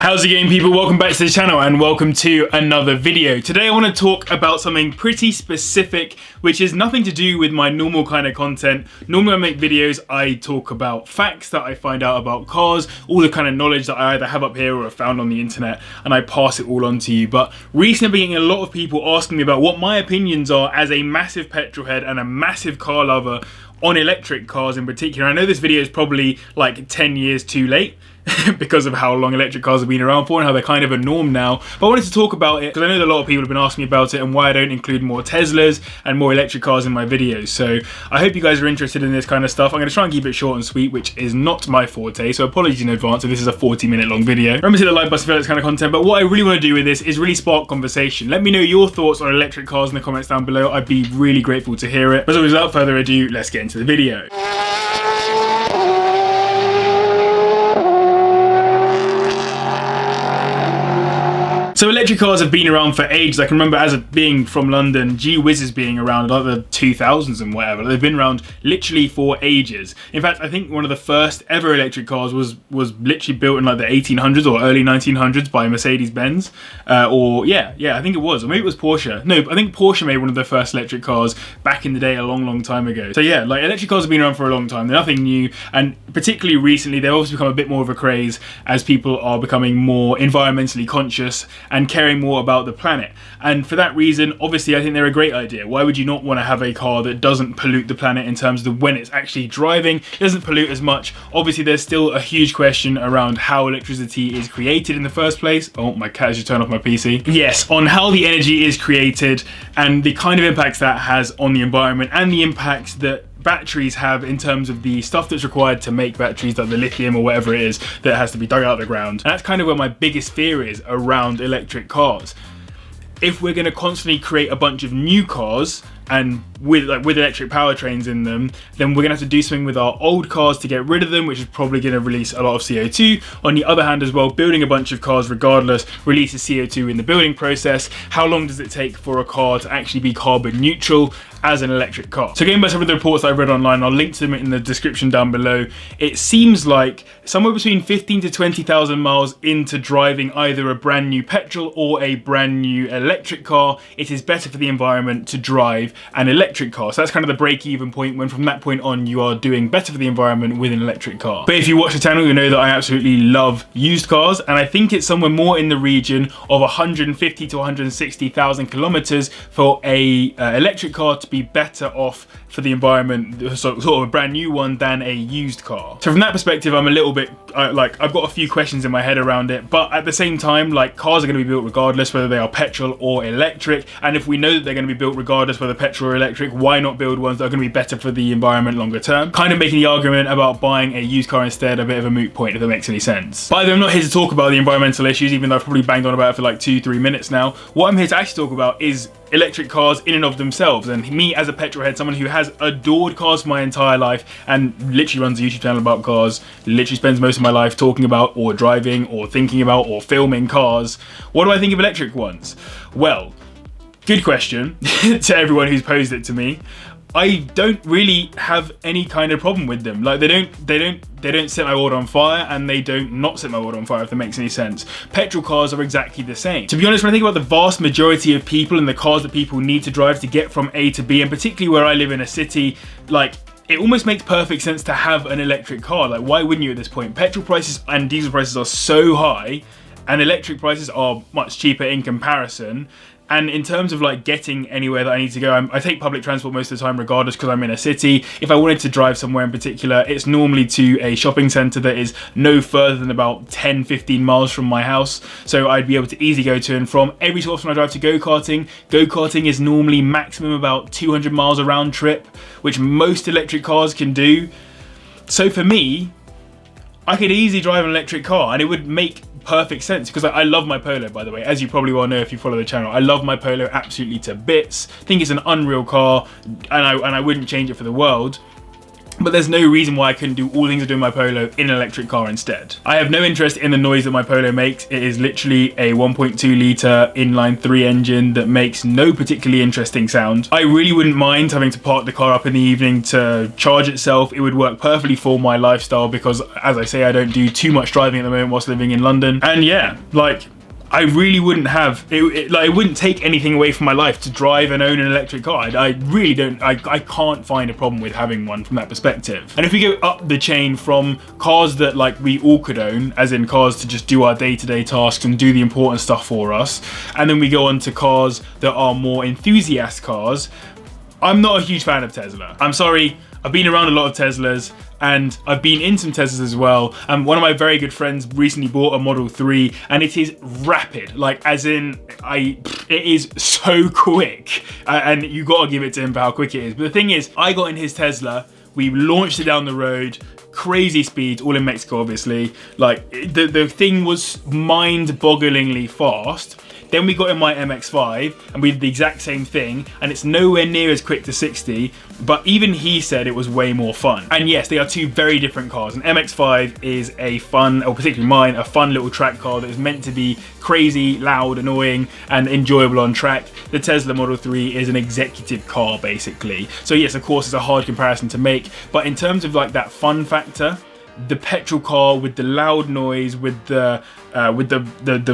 How's it going, people? Welcome back to the channel and welcome to another video. Today I want to talk about something pretty specific, which is nothing to do with my normal kind of content. Normally when I make videos, I talk about facts that I find out about cars, all the kind of knowledge that I either have up here or have found on the internet, and I pass it all on to you. But recently I've been getting a lot of people asking me about what my opinions are as a massive petrol head and a massive car lover on electric cars in particular. I know this video is probably like 10 years too late because of how long electric cars have been around for and how they're kind of a norm now. But I wanted to talk about it because I know that a lot of people have been asking me about it and why I don't include more Teslas and more electric cars in my videos. So I hope you guys are interested in this kind of stuff. I'm going to try and keep it short and sweet, which is not my forte. So apologies in advance if this is a 40-minute long video. Remember to hit the like button if you like this kind of content. But what I really want to do with this is really spark conversation. Let me know your thoughts on electric cars in the comments down below. I'd be really grateful to hear it. But without further ado, let's get into the video. So electric cars have been around for ages. I can remember as being from London, G-Whizzes being around like the 2000s and whatever. They've been around literally for ages. In fact, I think one of the first ever electric cars was literally built in like the 1800s or early 1900s by Mercedes-Benz. I think it was. Or maybe it was Porsche. No, I think Porsche made one of the first electric cars back in the day a long time ago. So yeah, like electric cars have been around for a long time. They're nothing new. And particularly recently, they've also become a bit more of a craze as people are becoming more environmentally conscious and caring more about the planet. And for that reason, obviously I think they're a great idea. Why would you not want to have a car that doesn't pollute the planet in terms of when it's actually driving? It doesn't pollute as much. Obviously there's still a huge question around how electricity is created in the first place. Oh, my cat has just turned off my PC. Yes, on how the energy is created and the kind of impacts that has on the environment and the impacts that batteries have in terms of the stuff that's required to make batteries, like the lithium or whatever it is that has to be dug out of the ground. And that's kind of where my biggest fear is around electric cars. If we're going to constantly create a bunch of new cars and with electric powertrains in them, then we're gonna have to do something with our old cars to get rid of them, which is probably gonna release a lot of CO2. On the other hand as well, building a bunch of cars regardless releases CO2 in the building process. How long does it take for a car to actually be carbon neutral as an electric car? So going by some of the reports I read online, I'll link to them in the description down below. It seems like somewhere between 15 to 20,000 miles into driving either a brand new petrol or a brand new electric car, it is better for the environment to drive an electric car. So that's kind of the break-even point, when from that point on you are doing better for the environment with an electric car. But if you watch the channel, you know that I absolutely love used cars, and I think it's somewhere more in the region of 150 to 160,000 kilometers for a electric car to be better off for the environment, sort of a brand new one, than a used car. So from that perspective, I'm a little bit I've got a few questions in my head around it, but at the same time, like, cars are going to be built regardless whether they are petrol or electric, and if we know that they're going to be built regardless whether petrol or electric, why not build ones that are going to be better for the environment longer term? Kind of making the argument about buying a used car instead a bit of a moot point, if that makes any sense. By the way, I'm not here to talk about the environmental issues, even though I've probably banged on about it for like 2-3 minutes now. What I'm here to actually talk about is electric cars in and of themselves, and me as a petrol head, someone who has adored cars for my entire life and literally runs a YouTube channel about cars, literally spends most of my life talking about or driving or thinking about or filming cars. What do I think of electric ones? Well, good question to everyone who's posed it to me. I don't really have any kind of problem with them. Like, they don't set my world on fire, and they don't not set my world on fire, if that makes any sense. Petrol cars are exactly the same. To be honest, when I think about the vast majority of people and the cars that people need to drive to get from A to B, and particularly where I live in a city, like, it almost makes perfect sense to have an electric car. Like, why wouldn't you at this point? Petrol prices and diesel prices are so high, and electric prices are much cheaper in comparison. And in terms of like getting anywhere that I need to go, I take public transport most of the time regardless, because I'm in a city. If I wanted to drive somewhere in particular, it's normally to a shopping centre that is no further than about 10-15 miles from my house. So I'd be able to easily go to and from. Every so often I drive to go-karting. Go-karting is normally maximum about 200 miles a round trip, which most electric cars can do. So for me, I could easily drive an electric car, and it would make perfect sense, because I love my Polo, by the way, as you probably well know if you follow the channel. I love my Polo absolutely to bits. I think it's an unreal car, and I wouldn't change it for the world. but there's no reason why I couldn't do all the things I do in my Polo in an electric car instead. I have no interest in the noise that my Polo makes. It is literally a 1.2 litre inline 3 engine that makes no particularly interesting sound. I really wouldn't mind having to park the car up in the evening to charge itself. It would work perfectly for my lifestyle because, as I say, I don't do too much driving at the moment whilst living in London. And yeah, like, I really wouldn't have, it wouldn't take anything away from my life to drive and own an electric car. I really don't, I can't find a problem with having one from that perspective. And if we go up the chain from cars that like we all could own, as in cars to just do our day-to-day tasks and do the important stuff for us, and then we go on to cars that are more enthusiast cars, I'm not a huge fan of Tesla. I'm sorry, I've been around a lot of Teslas and I've been in some Teslas as well. And one of my very good friends recently bought a Model 3 and it is rapid. Like, as in, it is so quick. And you gotta give it to him for how quick it is. But the thing is, I got in his Tesla, we launched it down the road, crazy speeds, all in Mexico obviously. Like, the thing was mind-bogglingly fast. Then we got in my MX-5 and we did the exact same thing, and it's nowhere near as quick to 60, but even he said it was way more fun. And yes, they are two very different cars. An MX-5 is a fun, or particularly mine, a fun little track car that is meant to be crazy, loud, annoying, and enjoyable on track. The Tesla Model 3 is an executive car basically. So yes, of course, it's a hard comparison to make, but in terms of like that fun factor, the petrol car with the loud noise, with the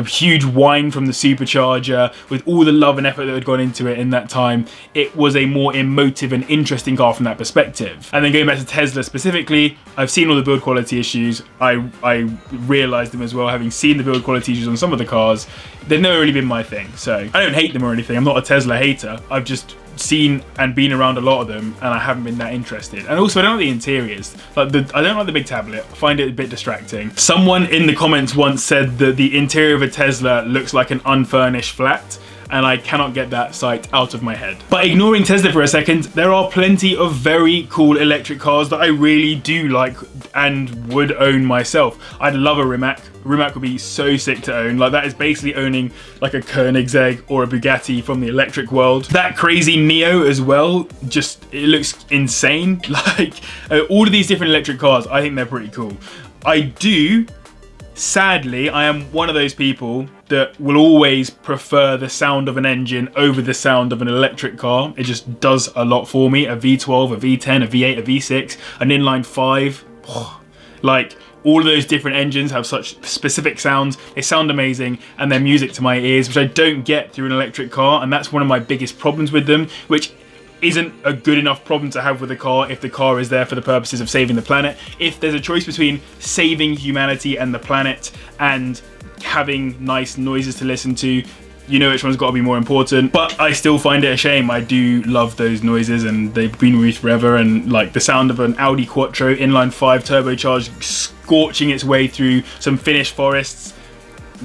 huge whine from the supercharger, with all the love and effort that had gone into it in that time, it was a more emotive and interesting car from that perspective. And then going back to Tesla specifically, I've seen all the build quality issues. I realised them as well, having seen the build quality issues on some of the cars. They've never really been my thing, so I don't hate them or anything. I'm not a Tesla hater. I've just seen and been around a lot of them and I haven't been that interested. And also, I don't like the interiors. Like, I don't like the big tablet. I find it a bit distracting. Someone in the comments once said that the interior of a Tesla looks like an unfurnished flat, and I cannot get that sight out of my head. But ignoring Tesla for a second, there are plenty of very cool electric cars that I really do like and would own myself. I'd love a Rimac. Rimac would be so sick to own. Like, that is basically owning like a Koenigsegg or a Bugatti from the electric world. That crazy Neo as well, just, it looks insane. Like, all of these different electric cars, I think they're pretty cool. Sadly, I am one of those people that will always prefer the sound of an engine over the sound of an electric car. It just does a lot for me. A V12, a V10, a V8, a V6, an inline 5. Like, all of those different engines have such specific sounds. They sound amazing and they're music to my ears, which I don't get through an electric car. And that's one of my biggest problems with them, which isn't a good enough problem to have with a car if the car is there for the purposes of saving the planet. If there's a choice between saving humanity and the planet and having nice noises to listen to, you know which one's got to be more important. But I still find it a shame. I do love those noises and they've been with me forever, and like the sound of an Audi Quattro inline 5 turbocharged scorching its way through some Finnish forests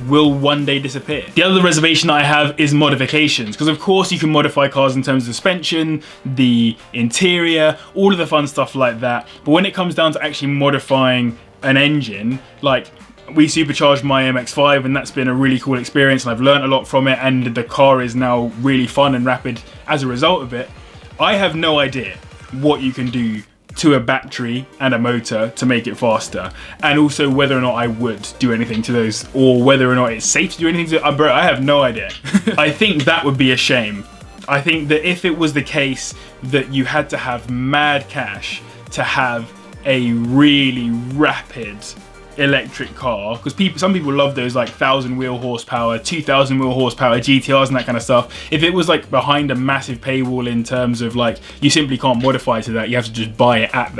will one day disappear. The other reservation I have is modifications, because of course you can modify cars in terms of suspension, the interior, all of the fun stuff like that, but when it comes down to actually modifying an engine, like, we supercharged my MX-5 and that's been a really cool experience and I've learned a lot from it, and the car is now really fun and rapid as a result of it. I have no idea what you can do to a battery and a motor to make it faster, and also whether or not I would do anything to those, or whether or not it's safe to do anything to bro, I have no idea. I think that would be a shame. I think that if it was the case that you had to have mad cash to have a really rapid electric car, because some people love those like 1,000 wheel horsepower, 2,000 wheel horsepower GTRs and that kind of stuff. If it was like behind a massive paywall in terms of like you simply can't modify to that, you have to just buy it at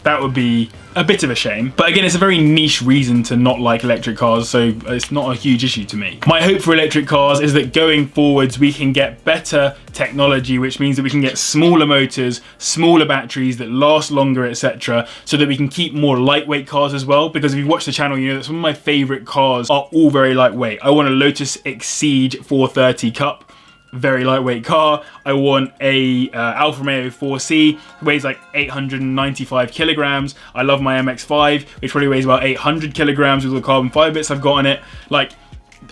that would be a bit of a shame. But again, it's a very niche reason to not like electric cars, so it's not a huge issue to me. My hope for electric cars is that going forwards we can get better technology, which means that we can get smaller motors, smaller batteries that last longer, etc., so that we can keep more lightweight cars as well. Because if you watch the channel, you know that some of my favorite cars are all very lightweight. I want a Lotus Exige 430 Cup, very lightweight car. I want a Alfa Romeo 4C, weighs like 895 kilograms. I love my MX-5, which probably weighs about 800 kilograms with all the carbon fiber bits I've got on it. Like,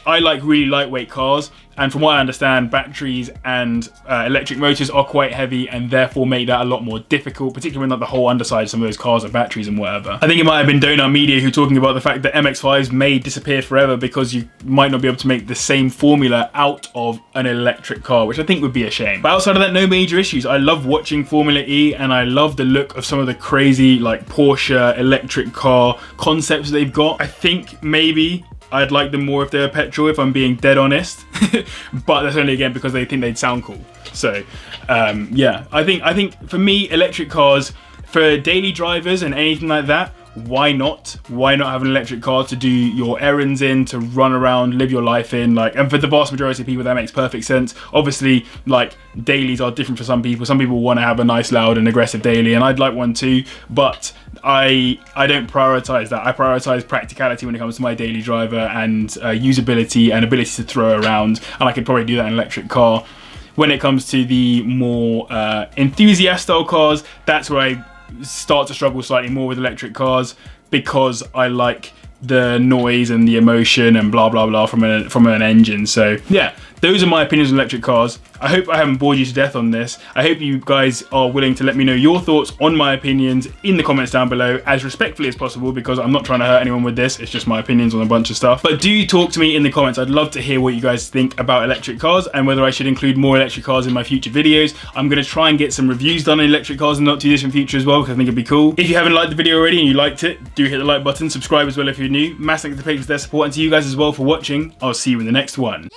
I like really lightweight cars, and from what I understand, batteries and electric motors are quite heavy and therefore make that a lot more difficult, particularly when like the whole underside of some of those cars are batteries and whatever. I think it might have been Donut Media who talking about the fact that MX-5s may disappear forever because you might not be able to make the same formula out of an electric car, which I think would be a shame. But outside of that, no major issues. I love watching Formula E and I love the look of some of the crazy like Porsche electric car concepts they've got. I think maybe I'd like them more if they were petrol, if I'm being dead honest. But that's only again because they think they'd sound cool. So yeah, I think for me, electric cars for daily drivers and anything like that, why not? Why not have an electric car to do your errands in, to run around, live your life in? Like, and for the vast majority of people, that makes perfect sense. Obviously, like dailies are different for some people. Some people want to have a nice, loud, and aggressive daily, and I'd like one too. But I don't prioritize that. I prioritize practicality when it comes to my daily driver and usability and ability to throw around. And I could probably do that in an electric car. When it comes to the more enthusiast style cars, that's where I start to struggle slightly more with electric cars, because I like the noise and the emotion and blah blah blah from an engine. So yeah, those are my opinions on electric cars. I hope I haven't bored you to death on this. I hope you guys are willing to let me know your thoughts on my opinions in the comments down below as respectfully as possible, because I'm not trying to hurt anyone with this. It's just my opinions on a bunch of stuff. But do talk to me in the comments. I'd love to hear what you guys think about electric cars and whether I should include more electric cars in my future videos. I'm going to try and get some reviews done on electric cars in the not too distant future as well, because I think it'd be cool. If you haven't liked the video already and you liked it, do hit the like button, subscribe as well if you're new. Massive thanks to the patrons for their support, and to you guys as well for watching. I'll see you in the next one.